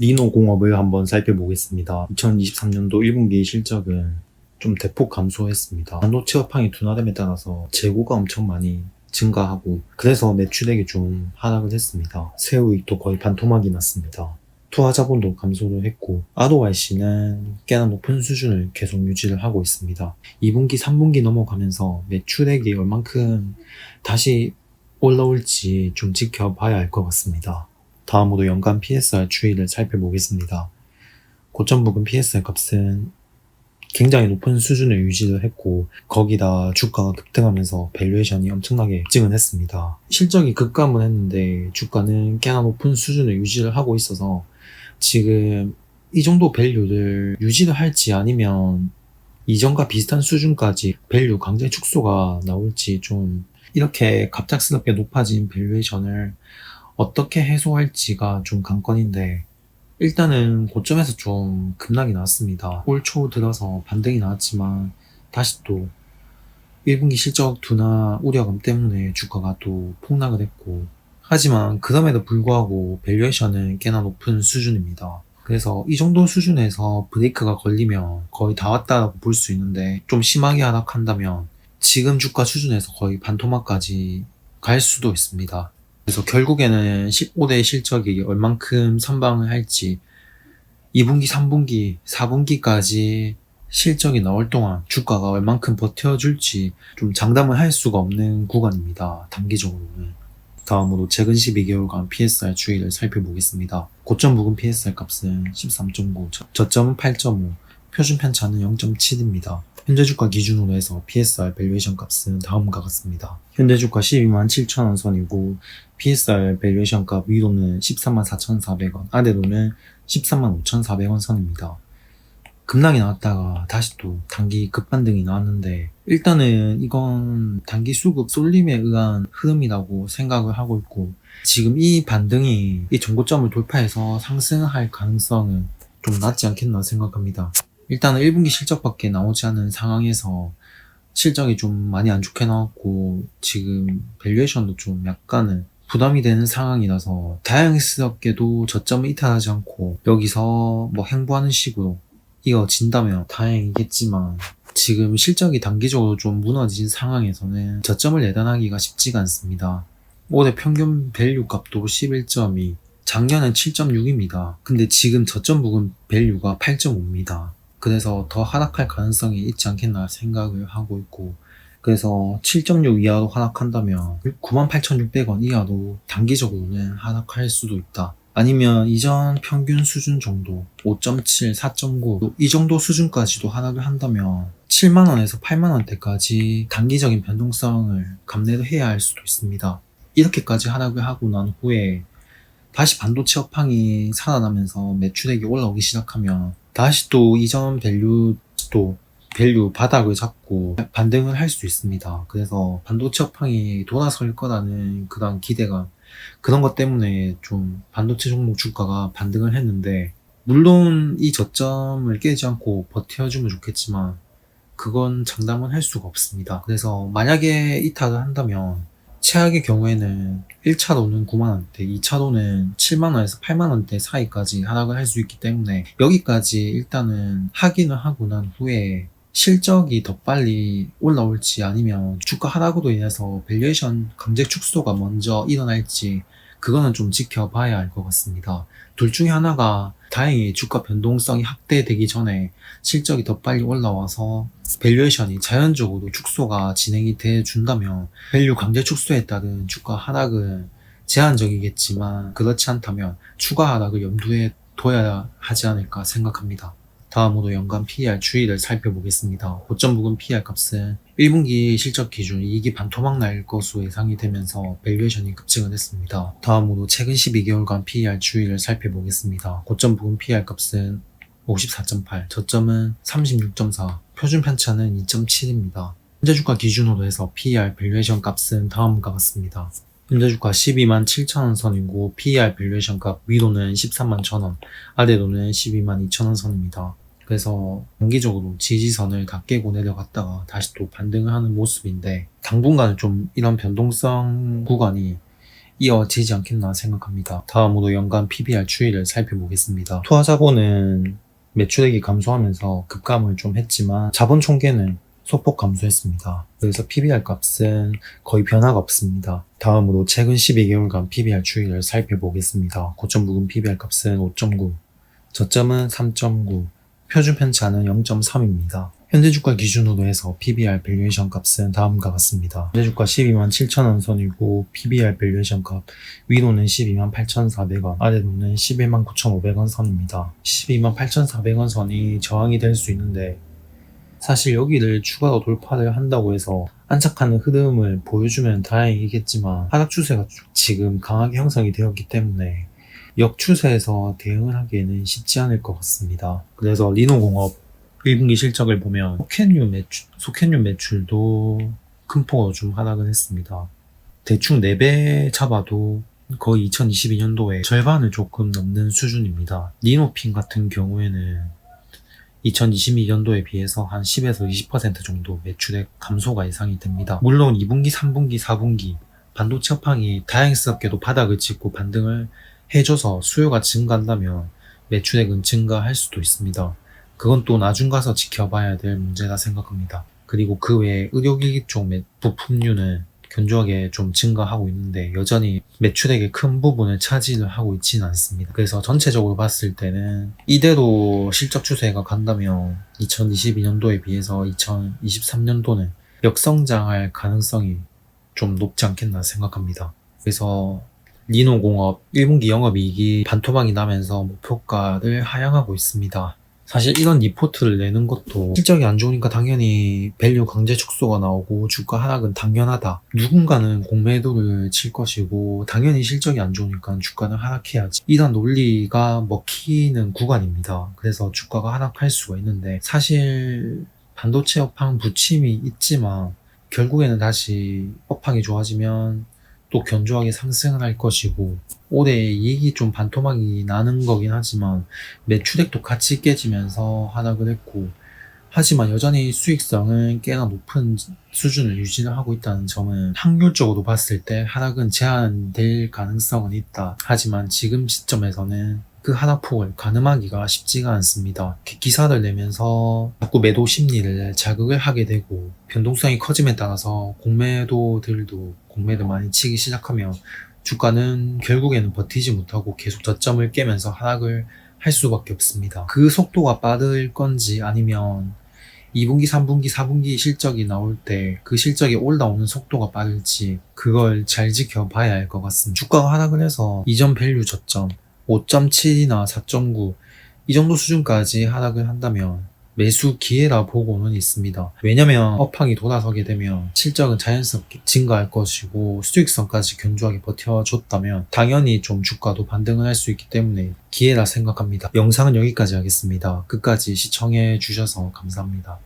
니노공업을 한번 살펴보겠습니다. 2023년도 1분기 실적은 좀 대폭 감소했습니다. 반도체 업황이 둔화됨에 따라서 재고가 엄청 많이 증가하고, 그래서 매출액이 좀 하락을 했습니다. 세후이익도 거의 반토막이 났습니다. 투하 자본도 감소를 했고, ROIC는 꽤나 높은 수준을 계속 유지를 하고 있습니다. 2분기, 3분기 넘어가면서 매출액이 얼만큼 다시 올라올지 좀 지켜봐야 할 것 같습니다. 다음으로 연간 PSR 추이를 살펴보겠습니다. 고점 부근 PSR 값은 굉장히 높은 수준을 유지를 했고, 거기다 주가가 급등하면서 밸류에이션이 엄청나게 급증을 했습니다. 실적이 급감은 했는데 주가는 꽤나 높은 수준을 유지를 하고 있어서 지금 이 정도 밸류를 유지를 할지, 아니면 이전과 비슷한 수준까지 밸류 강제 축소가 나올지, 좀 이렇게 갑작스럽게 높아진 밸류에이션을 어떻게 해소할지가 좀 관건인데, 일단은 고점에서 좀 급락이 나왔습니다. 올 초 들어서 반등이 나왔지만 다시 또 1분기 실적 둔화 우려감 때문에 주가가 또 폭락을 했고, 하지만 그럼에도 불구하고 밸류에이션은 꽤나 높은 수준입니다. 그래서 이 정도 수준에서 브레이크가 걸리면 거의 다 왔다고 볼 수 있는데, 좀 심하게 하락한다면 지금 주가 수준에서 거의 반토막까지 갈 수도 있습니다. 그래서 결국에는 15대 실적이 얼만큼 선방을 할지, 2분기, 3분기, 4분기까지 실적이 나올 동안 주가가 얼만큼 버텨줄지 좀 장담을 할 수가 없는 구간입니다. 단기적으로는. 다음으로 최근 12개월간 PSR 추이를 살펴보겠습니다. 고점 부근 PSR 값은 13.9, 저점은 8.5, 표준 편차는 0.7입니다. 현재 주가 기준으로 해서 PSR 밸류에이션 값은 다음과 같습니다. 현재 주가 12만 7천원 선이고, PSR 밸류에이션 값 위로는 13만 4,400원, 아래로는 13만 5,400원 선입니다. 급락이 나왔다가 다시 또 단기 급반등이 나왔는데, 일단은 이건 단기 수급 쏠림에 의한 흐름이라고 생각을 하고 있고, 지금 이 반등이 이 정고점을 돌파해서 상승할 가능성은 좀 낮지 않겠나 생각합니다. 일단은 1분기 실적밖에 나오지 않은 상황에서 실적이 좀 많이 안 좋게 나왔고, 지금 밸류에이션도 좀 약간은 부담이 되는 상황이라서 다행스럽게도 저점을 이탈하지 않고 여기서 뭐 행보하는 식으로 이어진다면 다행이겠지만, 지금 실적이 단기적으로 좀 무너진 상황에서는 저점을 내단하기가 쉽지가 않습니다. 올해 평균 밸류 값도 11.2, 작년엔 7.6입니다. 근데 지금 저점 부근 밸류가 8.5입니다. 그래서 더 하락할 가능성이 있지 않겠나 생각을 하고 있고, 그래서 7.6 이하로 하락한다면 98,600원 이하로 단기적으로는 하락할 수도 있다. 아니면 이전 평균 수준 정도 5.7, 4.9 이 정도 수준까지도 하락을 한다면 7만원에서 8만원대까지 단기적인 변동성을 감내를 해야 할 수도 있습니다. 이렇게까지 하락을 하고 난 후에 다시 반도체 업황이 살아나면서 매출액이 올라오기 시작하면 다시 또 이전 밸류 바닥을 잡고 반등을 할 수 있습니다. 그래서 반도체 업황이 돌아설 거라는 그런 기대감, 그런 것 때문에 좀 반도체 종목 주가가 반등을 했는데, 물론 이 저점을 깨지 않고 버텨주면 좋겠지만 그건 장담은 할 수가 없습니다. 그래서 만약에 이탈을 한다면 최악의 경우에는 1차로는 9만원대, 2차로는 7만원에서 8만원대 사이까지 하락을 할 수 있기 때문에, 여기까지 일단은 확인을 하고 난 후에 실적이 더 빨리 올라올지, 아니면 주가 하락으로 인해서 밸류에이션 강제 축소가 먼저 일어날지, 그거는 좀 지켜봐야 할 것 같습니다. 둘 중에 하나가 다행히 주가 변동성이 확대되기 전에 실적이 더 빨리 올라와서 밸류에이션이 자연적으로 축소가 진행이 돼 준다면 밸류 강제 축소에 따른 주가 하락은 제한적이겠지만, 그렇지 않다면 추가 하락을 염두에 둬야 하지 않을까 생각합니다. 다음으로 연간 PER 추이를 살펴보겠습니다. 고점 부근 PER 값은 1분기 실적 기준 이익이 반토막 날 것으로 예상이 되면서 밸류에이션이 급증을 했습니다. 다음으로 최근 12개월간 PER 추이를 살펴보겠습니다. 고점 부근 PER 값은 54.8, 저점은 36.4, 표준 편차는 2.7입니다. 현재 주가 기준으로 해서 PER 밸류에이션 값은 다음과 같습니다. 현재 주가 12만 7천원 선이고, PER 밸류에이션 값 위로는 13만 1천원, 아래로는 12만 2천원 선입니다. 그래서 단기적으로 지지선을 다 깨고 내려갔다가 다시 또 반등을 하는 모습인데, 당분간은 좀 이런 변동성 구간이 이어지지 않겠나 생각합니다. 다음으로 연간 PBR 추이를 살펴보겠습니다. 투하자본은 매출액이 감소하면서 급감을 좀 했지만 자본 총계는 소폭 감소했습니다. 그래서 PBR 값은 거의 변화가 없습니다. 다음으로 최근 12개월간 PBR 추이를 살펴보겠습니다. 고점 부근 PBR 값은 5.9, 저점은 3.9, 표준 편차는 0.3입니다. 현재 주가 기준으로 해서 PBR 밸류에이션 값은 다음과 같습니다. 현재 주가 12만 7천원 선이고 PBR 밸류에이션 값 위로는 12만 8,400원, 아래로는 11만 9,500원 선입니다. 12만 8,400원 선이 저항이 될 수 있는데 사실 여기를 추가로 돌파를 한다고 해서 안착하는 흐름을 보여주면 다행이겠지만 하락 추세가 지금 강하게 형성이 되었기 때문에 역추세에서 대응을 하기에는 쉽지 않을 것 같습니다. 그래서 리노공업 1분기 실적을 보면 소켓류 매출도 큰 폭으로 좀 하락을 했습니다. 대충 4배 잡아도 거의 2022년도에 절반을 조금 넘는 수준입니다. 리노핀 같은 경우에는 2022년도에 비해서 한 10에서 20% 정도 매출액 감소가 예상이 됩니다. 물론 2분기, 3분기, 4분기 반도체 업황이 다행스럽게도 바닥을 찍고 반등을 해줘서 수요가 증가한다면 매출액은 증가할 수도 있습니다. 그건 또 나중 가서 지켜봐야 될 문제라 생각합니다. 그리고 그 외에 의료기기 쪽 부품류는 견조하게 좀 증가하고 있는데 여전히 매출액의 큰 부분을 차지를 하고 있지는 않습니다. 그래서 전체적으로 봤을 때는 이대로 실적 추세가 간다면 2022년도에 비해서 2023년도는 역성장할 가능성이 좀 높지 않겠나 생각합니다. 그래서 리노공업 1분기 영업이익이 반토막이 나면서 목표가를 하향하고 있습니다. 사실 이런 리포트를 내는 것도 실적이 안 좋으니까 당연히 밸류 강제 축소가 나오고 주가 하락은 당연하다. 누군가는 공매도를 칠 것이고 당연히 실적이 안 좋으니까 주가는 하락해야지. 이런 논리가 먹히는 구간입니다. 그래서 주가가 하락할 수가 있는데 사실 반도체 업황 부침이 있지만 결국에는 다시 업황이 좋아지면 또 견조하게 상승을 할 것이고 올해 이익이 좀 반토막이 나는 거긴 하지만 매출액도 같이 깨지면서 하락을 했고 하지만 여전히 수익성은 꽤나 높은 수준을 유지를 하고 있다는 점은 확률적으로 봤을 때 하락은 제한될 가능성은 있다. 하지만 지금 시점에서는 그 하락폭을 가늠하기가 쉽지가 않습니다. 기사를 내면서 자꾸 매도 심리를 자극을 하게 되고 변동성이 커짐에 따라서 공매도들도 공매를 많이 치기 시작하면 주가는 결국에는 버티지 못하고 계속 저점을 깨면서 하락을 할 수밖에 없습니다. 그 속도가 빠를 건지 아니면 2분기, 3분기, 4분기 실적이 나올 때 그 실적이 올라오는 속도가 빠를지 그걸 잘 지켜봐야 할 것 같습니다. 주가가 하락을 해서 이전 밸류 저점 5.7이나 4.9 이 정도 수준까지 하락을 한다면 매수 기회라 보고는 있습니다. 왜냐면 업황이 돌아서게 되면 실적은 자연스럽게 증가할 것이고 수익성까지 견조하게 버텨줬다면 당연히 좀 주가도 반등을 할 수 있기 때문에 기회라 생각합니다. 영상은 여기까지 하겠습니다. 끝까지 시청해 주셔서 감사합니다.